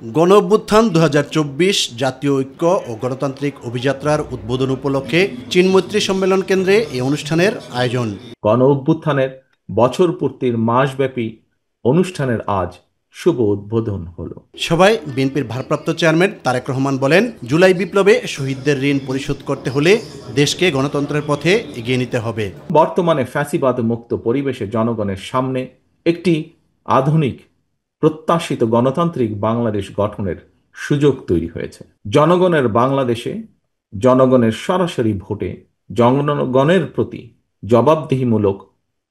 গণ অভ্যুত্থান ২০২৪ জাতীয় ঐক্য ও গণতান্ত্রিক অভিযাত্রার উদ্বোধন উপলক্ষে চীনমৈত্রী সম্মেলন কেন্দ্রে এই অনুষ্ঠানের আয়োজন। গণ অভ্যুত্থানের বছর পূর্তির মাসব্যাপী অনুষ্ঠানের আজ শুভ উদ্বোধন হলো। সভায় বিএনপির ভারপ্রাপ্ত চেয়ারম্যান তারেক রহমান বলেন, জুলাই বিপ্লবে শহীদদের ঋণ পরিশোধ করতে হলে দেশকে গণতন্ত্রের পথে এগিয়ে নিতে হবে। বর্তমানে ফ্যাসিবাদ মুক্ত পরিবেশে জনগণের সামনে একটি আধুনিক প্রত্যাশিত গণতান্ত্রিক বাংলাদেশ গঠনের সুযোগ তৈরি হয়েছে। জনগণের বাংলাদেশে জনগণের সরাসরি ভোটে জনগণের প্রতি জবাবদিহিমূলক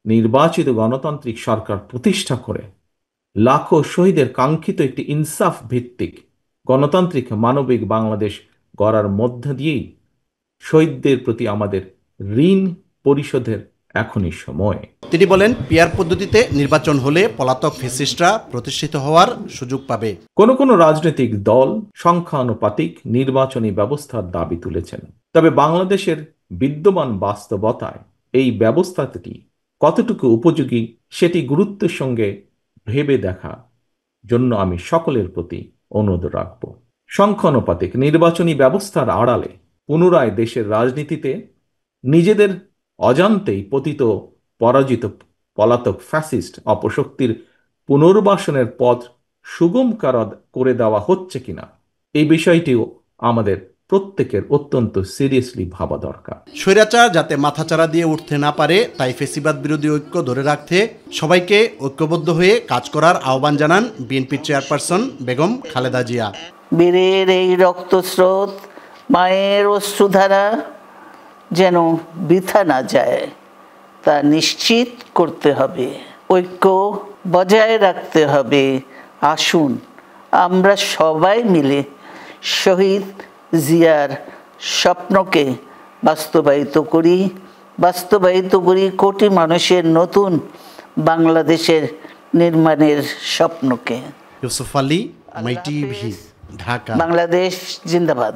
নির্বাচিত গণতান্ত্রিক সরকার প্রতিষ্ঠা করে লাখো শহীদের কাঙ্ক্ষিত একটি ইনসাফ ভিত্তিক গণতান্ত্রিক মানবিক বাংলাদেশ গড়ার মধ্য দিয়েই শহীদদের প্রতি আমাদের ঋণ পরিশোধের এখনই সময়। তিনি বলেন, পিআর পদ্ধতিতে নির্বাচন হলে পলাতক ফ্যাসিস্টরা প্রতিষ্ঠিত হওয়ার সুযোগ পাবে। কোনো রাজনৈতিক দল সংখ্যানুপাতিক নির্বাচনী ব্যবস্থার দাবি তুলেছেন, তবে বাংলাদেশের বিদ্যমান বাস্তবতায় এই ব্যবস্থাটি কতটুকু উপযোগী সেটি গুরুত্বের সঙ্গে ভেবে দেখা জন্য আমি সকলের প্রতি অনুরোধ রাখব। সংখ্যানুপাতিক নির্বাচনী ব্যবস্থার আড়ালে পুনরায় দেশের রাজনীতিতে নিজেদের অজান্তেই পতিত পরাজিত পলাতক ফ্যাসিস্ট অপশক্তির পুনর্বাসনের পথ সুগম করে দেওয়া হচ্ছে কিনা এই বিষয়টিও আমাদের প্রত্যেকের অত্যন্ত সিরিয়াসলি ভাবা দরকার। স্বৈরাচার যাতে মাথাচাড়া দিয়ে উঠতে না পারে, তাই ফ্যাসিবাদ বিরোধী ঐক্য ধরে রাখতে সবাইকে ঐক্যবদ্ধ হয়ে কাজ করার আহ্বান জানান বিএনপির চেয়ারপারসন বেগম খালেদা জিয়া। বীরের এই রক্তস্রোত, মায়ের অশ্রুধারা যেন বৃথা না যায় তা নিশ্চিত করতে হবে। ঐক্য বজায় রাখতে হবে। আসুন আমরা সবাই মিলে শহীদ জিয়ার স্বপ্নকে বাস্তবায়িত করি কোটি মানুষের নতুন বাংলাদেশের নির্মাণের স্বপ্নকে। ইউসুফ আলী, মাই টিভি, ঢাকা। বাংলাদেশ জিন্দাবাদ।